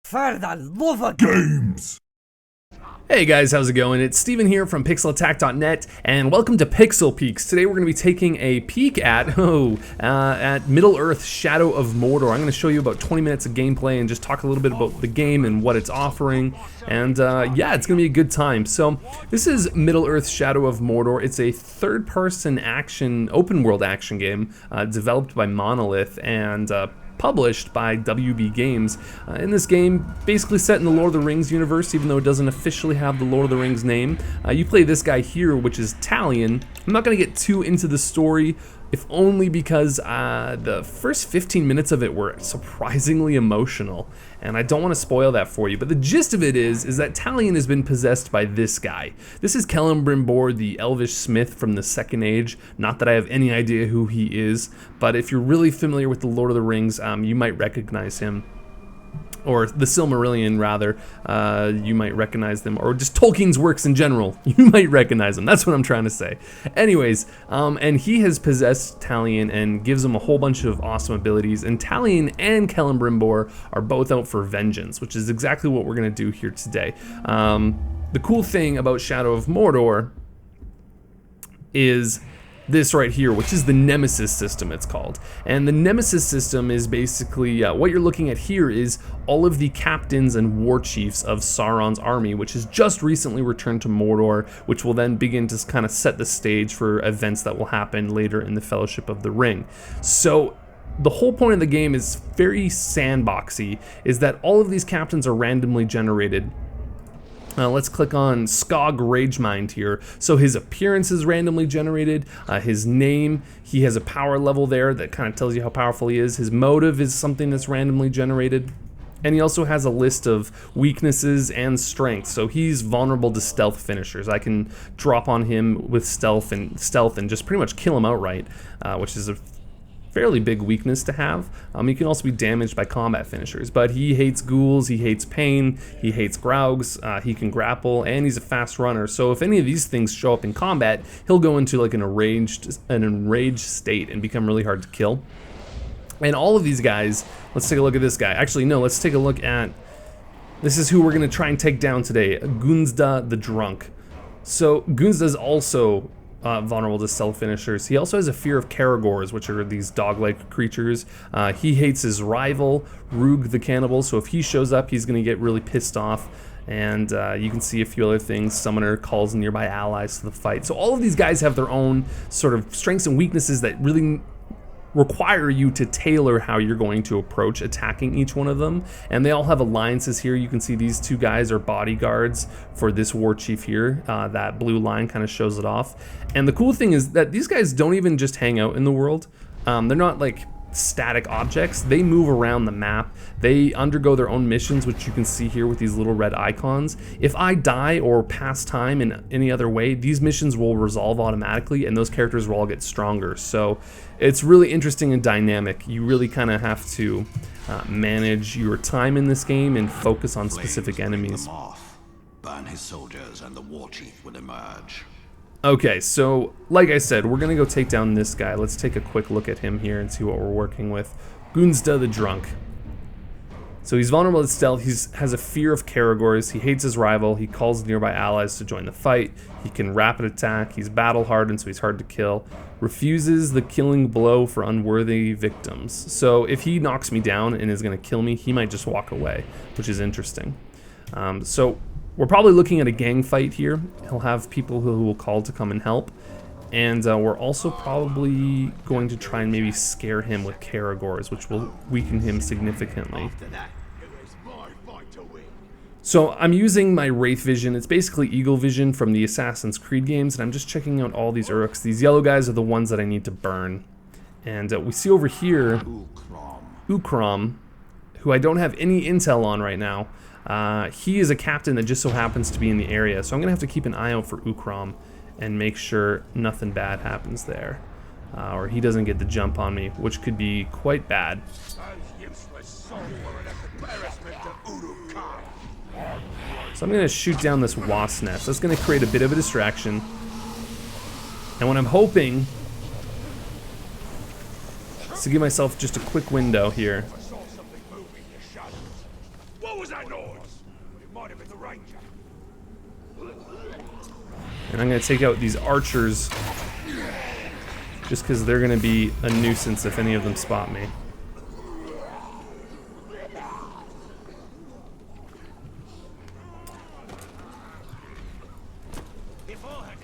For the love of games! Hey guys, how's it going? It's Steven here from pixelattack.net, and welcome to Pixel Peeks. Today we're going to be taking a peek at Middle-earth: Shadow of Mordor. I'm going to show you about 20 minutes of gameplay and just talk a little bit about the game and what it's offering. And yeah, it's going to be a good time. So this is Middle-earth: Shadow of Mordor. It's a third-person action, open-world action game developed by Monolith and published by WB Games. In this game, basically set in the Lord of the Rings universe, even though it doesn't officially have the Lord of the Rings name. You play this guy here, which is Talion. I'm not going to get too into the story, if only because the first 15 minutes of it were surprisingly emotional, and I don't want to spoil that for you, but the gist of it is that Talion has been possessed by this guy. This is Celebrimbor, the elvish smith from the Second Age. Not that I have any idea who he is, but if you're really familiar with the Lord of the Rings, you might recognize him. Or the Silmarillion, rather, you might recognize them, or just Tolkien's works in general, you might recognize them. That's what I'm trying to say. Anyways, and he has possessed Talion and gives him a whole bunch of awesome abilities, and Talion and Celebrimbor are both out for vengeance, which is exactly what we're going to do here today. The cool thing about Shadow of Mordor is this right here, which is the Nemesis system, it's called. And the Nemesis system is basically, what you're looking at here is all of the captains and war chiefs of Sauron's army, which has just recently returned to Mordor, which will then begin to kind of set the stage for events that will happen later in the Fellowship of the Ring. So the whole point of the game is very sandboxy, is that all of these captains are randomly generated. Let's click on Skog Ragemind here. So his appearance is randomly generated, his name, he has a power level there that kind of tells you how powerful he is. His motive is something that's randomly generated. And he also has a list of weaknesses and strengths. So he's vulnerable to stealth finishers. I can drop on him with stealth and just pretty much kill him outright, which is a fairly big weakness to have. He can also be damaged by combat finishers, but he hates ghouls, he hates pain, he hates graugs, he can grapple, and he's a fast runner. So if any of these things show up in combat, he'll go into like an enraged state and become really hard to kill. And all of these guys, let's take a look at this guy. Actually, no, let's take a look at, this is who we're going to try and take down today, Gunzda the Drunk. So Gunzda is also vulnerable to stealth finishers. He also has a fear of Caragors, which are these dog-like creatures. He hates his rival, Rug the Cannibal, so if he shows up, he's going to get really pissed off. And you can see a few other things. Summoner calls nearby allies to the fight. So all of these guys have their own sort of strengths and weaknesses that really require you to tailor how you're going to approach attacking each one of them. And they all have alliances here. You can see these two guys are bodyguards for this war chief here. That blue line kind of shows it off. And the cool thing is that these guys don't even just hang out in the world. They're not like static objects. They move around the map. They undergo their own missions, which you can see here with these little red icons. If I die or pass time in any other way, these missions will resolve automatically and those characters will all get stronger. So it's really interesting and dynamic. You really kind of have to manage your time in this game and focus on specific enemies. Burn his soldiers and the war chief will emerge. Okay, so like I said, we're gonna go take down this guy. Let's take a quick look at him here and see what we're working with. Gunzda the Drunk. So he's vulnerable to stealth. He has a fear of Caragors. He hates his rival. He calls nearby allies to join the fight. He can rapid attack. He's battle hardened, so he's hard to kill. Refuses the killing blow for unworthy victims. So if he knocks me down and is gonna kill me, he might just walk away, which is interesting. So we're probably looking at a gang fight here. He'll have people who will call to come and help. And we're also probably going to try and maybe scare him with Caragors, which will weaken him significantly. So I'm using my Wraith Vision. It's basically Eagle Vision from the Assassin's Creed games, and I'm just checking out all these Uruks. These yellow guys are the ones that I need to burn. And we see over here Ukram, who I don't have any intel on right now. He is a captain that just so happens to be in the area, so I'm gonna have to keep an eye out for Ukram and make sure nothing bad happens there, or he doesn't get the jump on me, which could be quite bad. So I'm gonna shoot down this wasp nest. That's gonna create a bit of a distraction, and what I'm hoping is to give myself just a quick window here. What was that noise? It might have been the ranger. And I'm going to take out these archers just because they're going to be a nuisance if any of them spot me.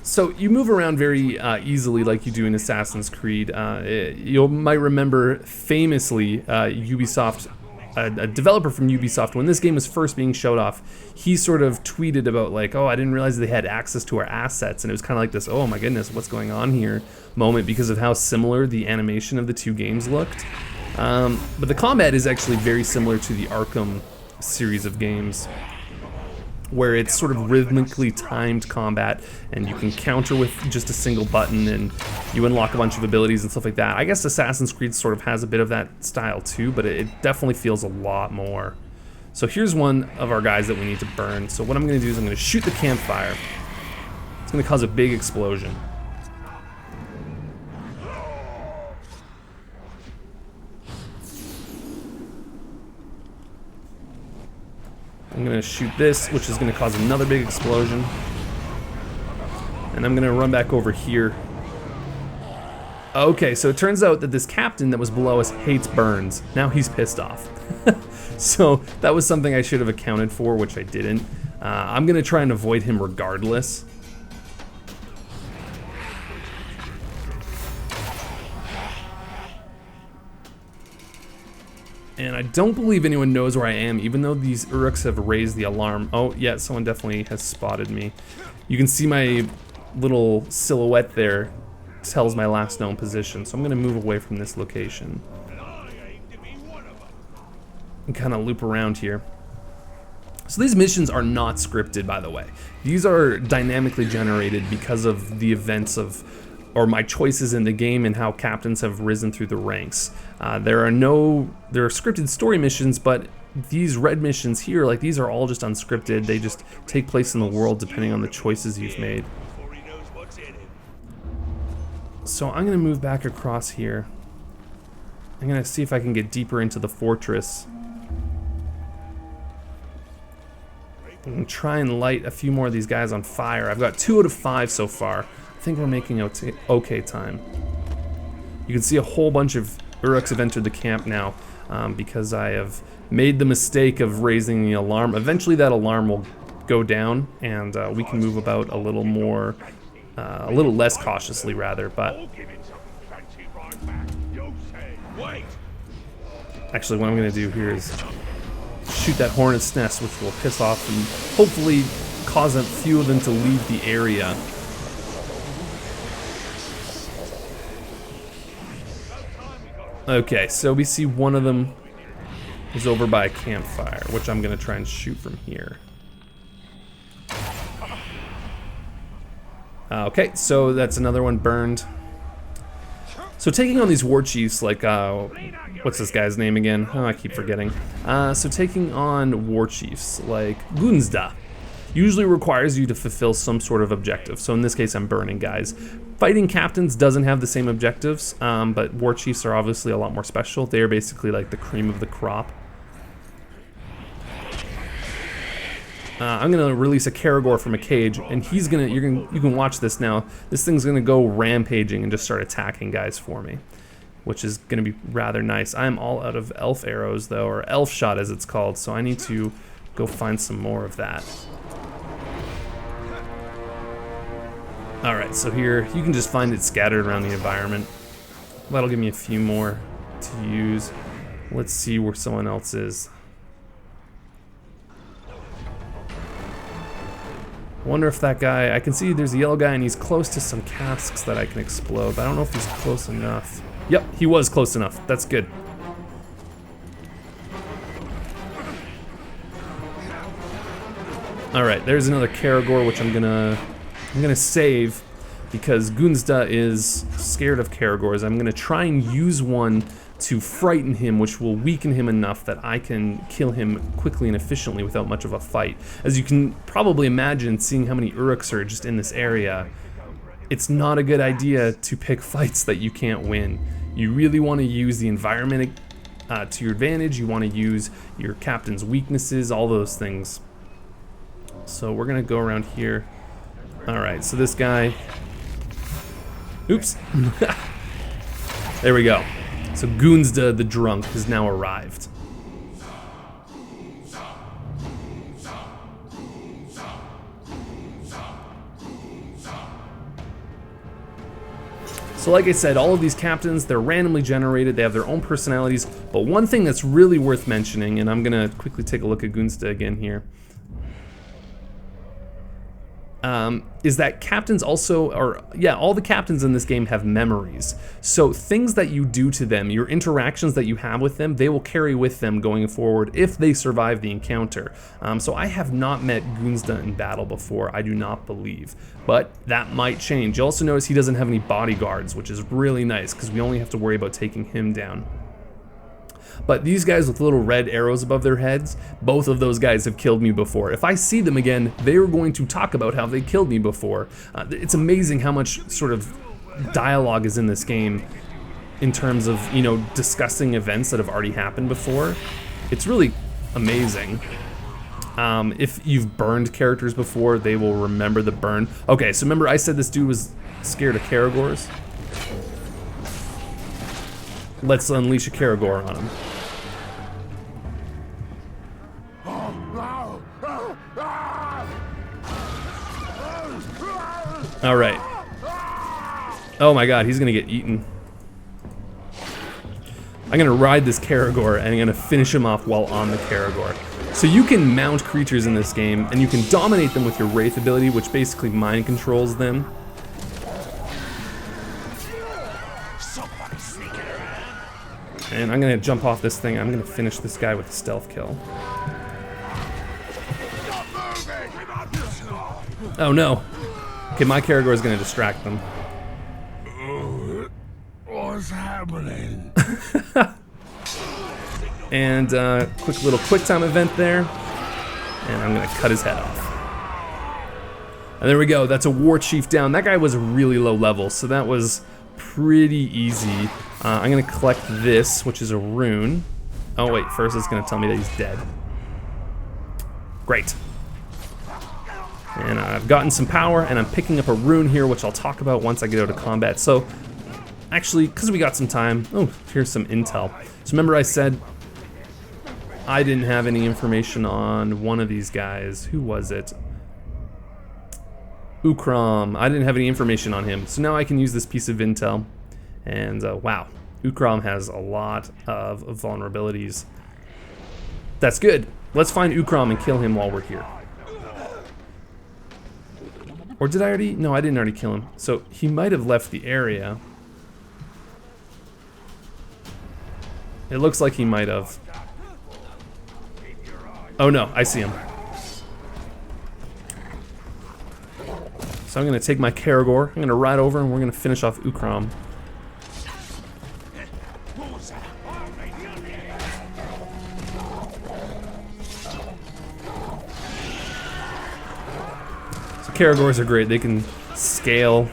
So you move around very easily like you do in Assassin's Creed. You might remember famously Ubisoft, a developer from Ubisoft, when this game was first being showed off, he sort of tweeted about like, oh, I didn't realize they had access to our assets, and it was kind of like this, oh my goodness, what's going on here moment because of how similar the animation of the two games looked. But the combat is actually very similar to the Arkham series of games, where it's sort of rhythmically timed combat, and you can counter with just a single button, and you unlock a bunch of abilities and stuff like that. I guess Assassin's Creed sort of has a bit of that style too, but it definitely feels a lot more. So here's one of our guys that we need to burn. So what I'm gonna do is I'm gonna shoot the campfire. It's gonna cause a big explosion. I'm gonna shoot this, which is gonna cause another big explosion. And I'm gonna run back over here. Okay, so it turns out that this captain that was below us hates burns. Now he's pissed off. So that was something I should have accounted for, which I didn't. I'm gonna try and avoid him regardless. And I don't believe anyone knows where I am, even though these Uruks have raised the alarm. Oh, yeah, someone definitely has spotted me. You can see my little silhouette there tells my last known position, so I'm gonna move away from this location and kind of loop around here. So these missions are not scripted, by the way. These are dynamically generated because of the events of, or my choices in the game and how captains have risen through the ranks. There are scripted story missions, but these red missions here, like these are all just unscripted. They just take place in the world depending on the choices you've made. So I'm gonna move back across here. I'm gonna see if I can get deeper into the fortress and try and light a few more of these guys on fire. I've got 2 out of 5 so far. I think we're making okay time. You can see a whole bunch of Uruks have entered the camp now because I have made the mistake of raising the alarm. Eventually that alarm will go down and we can move about a little more, a little less cautiously rather, but actually what I'm gonna do here is shoot that hornet's nest, which will piss off and hopefully cause a few of them to leave the area. Okay, so we see one of them is over by a campfire, which I'm gonna try and shoot from here. Okay, so that's another one burned. So taking on these war chiefs, like, what's this guy's name again? Oh, I keep forgetting. So taking on war chiefs, like Gunzda, usually requires you to fulfill some sort of objective. So in this case, I'm burning guys. Fighting captains doesn't have the same objectives, but war chiefs are obviously a lot more special. They are basically like the cream of the crop. I'm gonna release a Karagor from a cage, and he's gonna, you can watch this now. This thing's gonna go rampaging and just start attacking guys for me, which is gonna be rather nice. I'm all out of elf arrows though, or elf shot as it's called, so I need to go find some more of that. All right, so here, you can just find it scattered around the environment. That'll give me a few more to use. Let's see where someone else is. I wonder if that guy, I can see there's a yellow guy and he's close to some casks that I can explode, but I don't know if he's close enough. Yep, he was close enough. That's good. All right, there's another Karagor, which I'm gonna save because Gunzda is scared of Karagors. I'm gonna try and use one to frighten him, which will weaken him enough that I can kill him quickly and efficiently without much of a fight. As you can probably imagine, seeing how many Uruks are just in this area, it's not a good idea to pick fights that you can't win. You really want to use the environment to your advantage. You want to use your captain's weaknesses, all those things. So we're gonna go around here. All right, so this guy, oops. There we go. So Gunsta the drunk has now arrived. So like I said, all of these captains, they're randomly generated, they have their own personalities, but one thing that's really worth mentioning, and I'm gonna quickly take a look at Gunsta again here, is that captains also, all the captains in this game have memories. So things that you do to them, your interactions that you have with them, they will carry with them going forward if they survive the encounter. So I have not met Gunsta in battle before, I do not believe, but that might change. You also notice he doesn't have any bodyguards, which is really nice because we only have to worry about taking him down. But these guys with little red arrows above their heads, both of those guys have killed me before. If I see them again, they are going to talk about how they killed me before. It's amazing how much sort of dialogue is in this game in terms of, you know, discussing events that have already happened before. It's really amazing. If you've burned characters before, they will remember the burn. Okay, so remember I said this dude was scared of Caragors? Let's unleash a Caragor on him. All right. Oh my god, he's gonna get eaten. I'm gonna ride this Caragor and I'm gonna finish him off while on the Caragor. So you can mount creatures in this game and you can dominate them with your Wraith ability, which basically mind controls them. And I'm gonna jump off this thing. I'm gonna finish this guy with a stealth kill. Oh no. Okay, my Caragor is gonna distract them. What's happening? And quick little quick time event there. And I'm gonna cut his head off. And there we go, that's a war chief down. That guy was really low level, so that was pretty easy. I'm gonna collect this, which is a rune. Oh wait, first it's gonna tell me that he's dead. Great. And I've gotten some power, and I'm picking up a rune here, which I'll talk about once I get out of combat. So, actually, because we got some time, oh, here's some intel. So remember I said I didn't have any information on one of these guys. Who was it? Ukram. I didn't have any information on him. So now I can use this piece of intel. And wow, Ukram has a lot of vulnerabilities. That's good. Let's find Ukram and kill him while we're here. Or did I already? No, I didn't already kill him. So he might have left the area. It looks like he might have. Oh no, I see him. So I'm gonna take my Caragor, I'm gonna ride over and we're gonna finish off Ukram. Caragors are great, they can scale.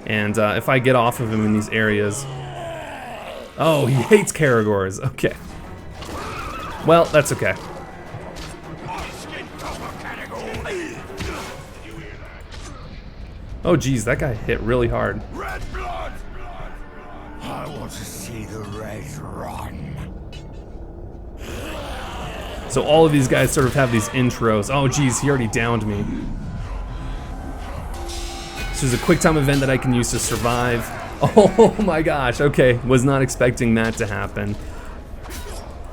And if I get off of him in these areas... Oh, he hates Caragors, okay. Well, that's okay. Oh geez, that guy hit really hard. Red blood! I want to see the red run. So all of these guys sort of have these intros. Oh geez, he already downed me. So there's a quick time event that I can use to survive. Oh my gosh, okay, was not expecting that to happen.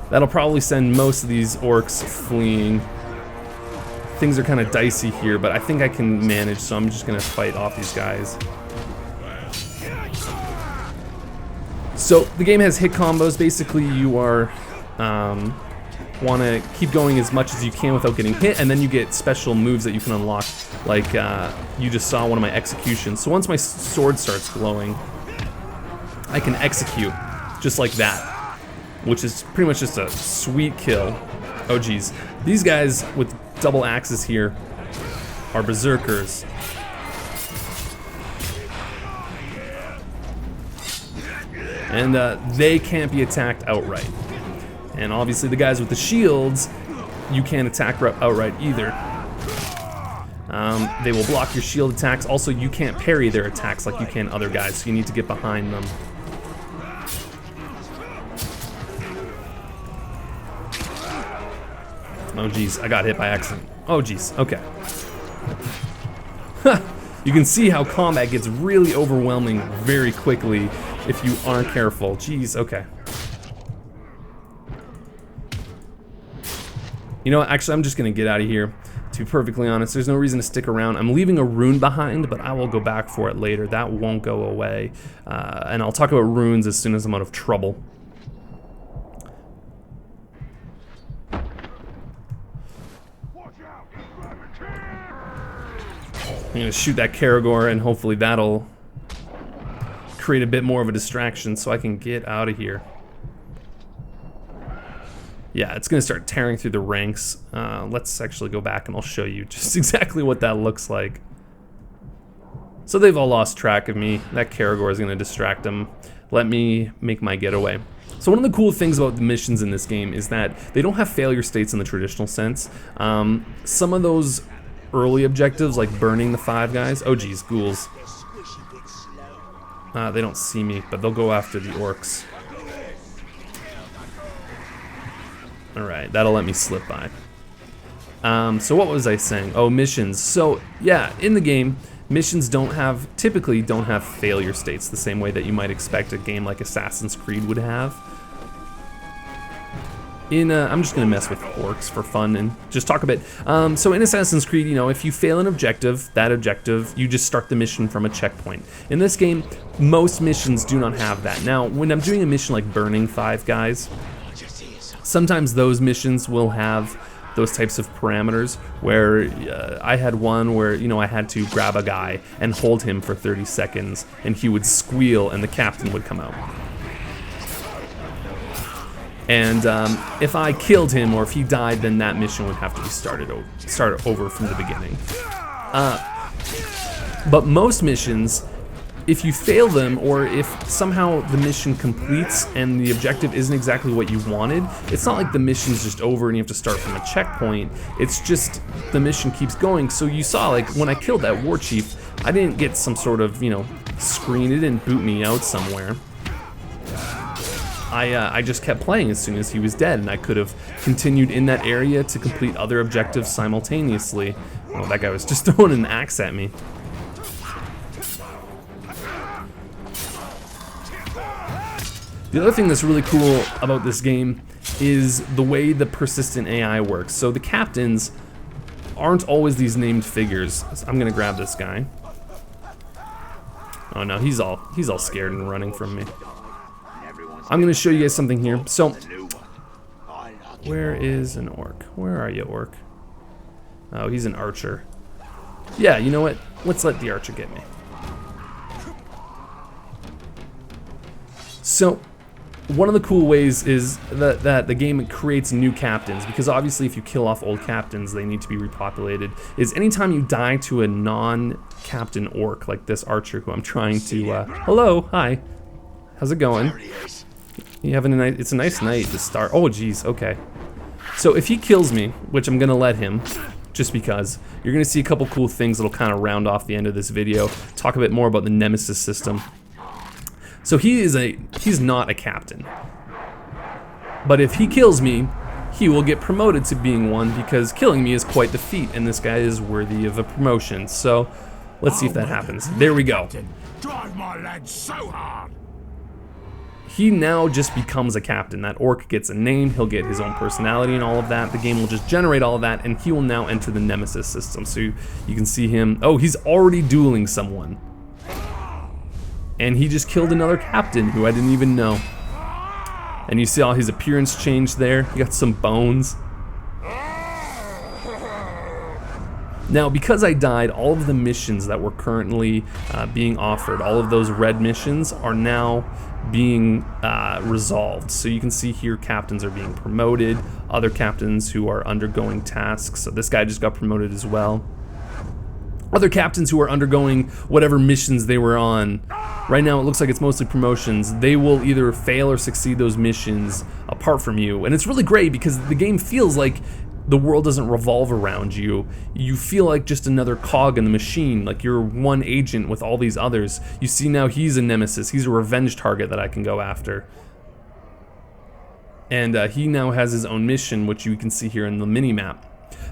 That'll probably send most of these orcs fleeing. Things are kind of dicey here, but I think I can manage, so I'm just gonna fight off these guys. So the game has hit combos. Basically you are want to keep going as much as you can without getting hit, and then you get special moves that you can unlock, like you just saw one of my executions. So once my sword starts glowing, I can execute just like that, which is pretty much just a sweet kill. Oh geez, these guys with double axes here are berserkers. and they can't be attacked outright. And obviously the guys with the shields, you can't attack outright either. They will block your shield attacks. Also, you can't parry their attacks like you can other guys, so you need to get behind them. Oh geez, I got hit by accident. Oh geez, okay. You can see how combat gets really overwhelming very quickly if you aren't careful. Jeez, okay. You know what, actually I'm just gonna get out of here. To be perfectly honest, there's no reason to stick around. I'm leaving a rune behind, but I will go back for it later. That won't go away. And I'll talk about runes as soon as I'm out of trouble. I'm gonna shoot that Karagor, and hopefully that'll create a bit more of a distraction so I can get out of here. Yeah, it's gonna start tearing through the ranks. Let's actually go back and I'll show you just exactly what that looks like. So they've all lost track of me. That Karagor is gonna distract them. Let me make my getaway. So one of the cool things about the missions in this game is that they don't have failure states in the traditional sense. Some of those early objectives, like burning the 5 guys. Oh geez, ghouls. They don't see me, but they'll go after the orcs. Alright, that'll let me slip by. So what was I saying? Oh, missions. So yeah, in the game, missions typically don't have failure states the same way that you might expect a game like Assassin's Creed would have. I'm just gonna mess with orcs for fun and just talk a bit. So in Assassin's Creed, you know, if you fail an objective, you just start the mission from a checkpoint. In this game, most missions do not have that. Now, when I'm doing a mission like burning 5 guys, sometimes those missions will have those types of parameters where I had one where, you know, I had to grab a guy and hold him for 30 seconds and he would squeal and the captain would come out. And if I killed him or if he died, then that mission would have to be started over from the beginning. But most missions, if you fail them or if somehow the mission completes and the objective isn't exactly what you wanted, it's not like the mission's just over and you have to start from a checkpoint. It's just the mission keeps going. So you saw, like, when I killed that war chief, I didn't get some sort of, you know, screen. It didn't boot me out somewhere. I just kept playing as soon as he was dead, and I could have continued in that area to complete other objectives simultaneously. Oh, that guy was just throwing an axe at me. The other thing that's really cool about this game is the way the persistent AI works. So the captains aren't always these named figures. I'm gonna grab this guy. Oh no, he's all scared and running from me. I'm gonna show you guys something here. So, where is an orc? Where are you, orc? Oh, he's an archer. Yeah, you know what? Let's let the archer get me. So, one of the cool ways is that the game creates new captains, because obviously if you kill off old captains, they need to be repopulated. Is anytime you die to a non-captain orc, like this archer who I'm trying to, hello, hi, how's it going? You having a nice, it's a nice night to start. Oh geez, okay. So if he kills me, which I'm gonna let him, just because, you're gonna see a couple cool things that'll kind of round off the end of this video, talk a bit more about the Nemesis system. So he's not a captain. But if he kills me, he will get promoted to being one, because killing me is quite the feat, and this guy is worthy of a promotion. So let's see if that happens. There we go. Drive my lads so hard. He now just becomes a captain. That orc gets a name, he'll get his own personality and all of that. The game will just generate all of that, and he will now enter the Nemesis system. So you can see him. Oh, he's already dueling someone. And he just killed another captain who I didn't even know. And you see all his appearance change there. He got some bones. Now, because I died, all of the missions that were currently being offered, all of those red missions are now being resolved. So you can see here captains are being promoted, other captains who are undergoing tasks. So this guy just got promoted as well. other captains who are undergoing whatever missions they were on. Right now it looks like it's mostly promotions. They will either fail or succeed those missions apart from you. And it's really great because the game feels like the world doesn't revolve around you. You feel like just another cog in the machine, like you're one agent with all these others. You see now he's a nemesis. He's a revenge target that I can go after. And he now has his own mission, which you can see here in the mini-map.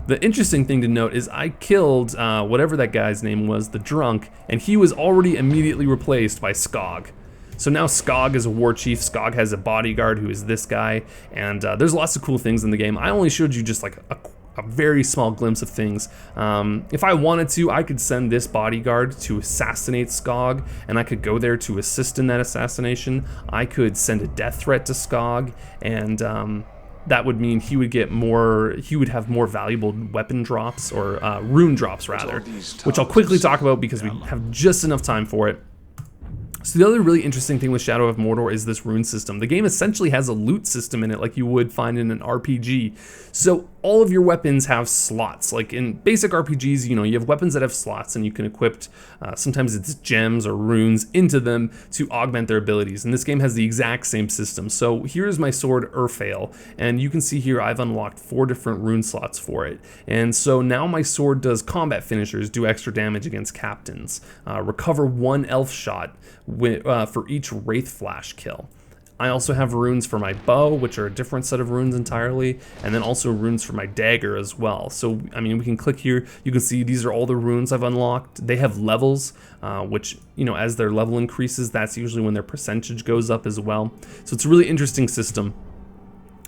The interesting thing to note is I killed whatever that guy's name was, the drunk, and he was already immediately replaced by Skog. So now Skog is a war chief. Skog has a bodyguard who is this guy, and there's lots of cool things in the game. I only showed you just like a very small glimpse of things. If I wanted to, I could send this bodyguard to assassinate Skog, and I could go there to assist in that assassination. I could send a death threat to Skog, and that would mean he would get more, he would have more valuable weapon drops, or rune drops rather, which I'll quickly talk about because we have just enough time for it. So the other really interesting thing with Shadow of Mordor is this rune system. The game essentially has a loot system in it like you would find in an RPG. So all of your weapons have slots. Like in basic RPGs, you know, you have weapons that have slots and you can equip, sometimes it's gems or runes into them to augment their abilities. And this game has the exact same system. So here's my sword Urfael, and you can see here I've unlocked 4 different rune slots for it. And so now my sword does combat finishers, do extra damage against captains, recover 1 elf shot for each Wraith Flash kill. I also have runes for my bow, which are a different set of runes entirely, and then also runes for my dagger as well. So, I mean, we can click here, you can see these are all the runes I've unlocked. They have levels, which, you know, as their level increases, that's usually when their percentage goes up as well. So it's a really interesting system.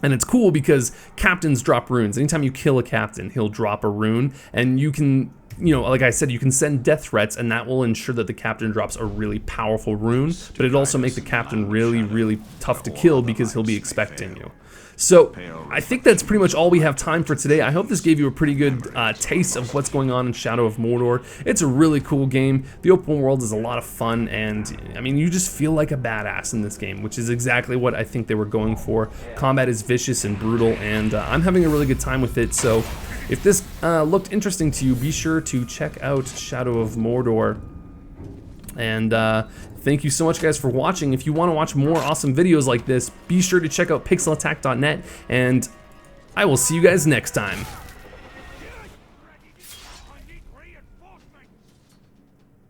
And it's cool because captains drop runes. Anytime you kill a captain, he'll drop a rune, and you can, you know, like I said, you can send death threats, and that will ensure that the captain drops a really powerful rune, but it also makes the captain really, really tough to kill because he'll be expecting you. So I think that's pretty much all we have time for today. I hope this gave you a pretty good taste of what's going on in Shadow of Mordor. It's a really cool game. The open world is a lot of fun, and I mean, you just feel like a badass in this game, which is exactly what I think they were going for. Combat is vicious and brutal, and I'm having a really good time with it. So if this looked interesting to you, be sure to check out Shadow of Mordor. And thank you so much, guys, for watching. If you want to watch more awesome videos like this, be sure to check out pixelattack.net, and I will see you guys next time.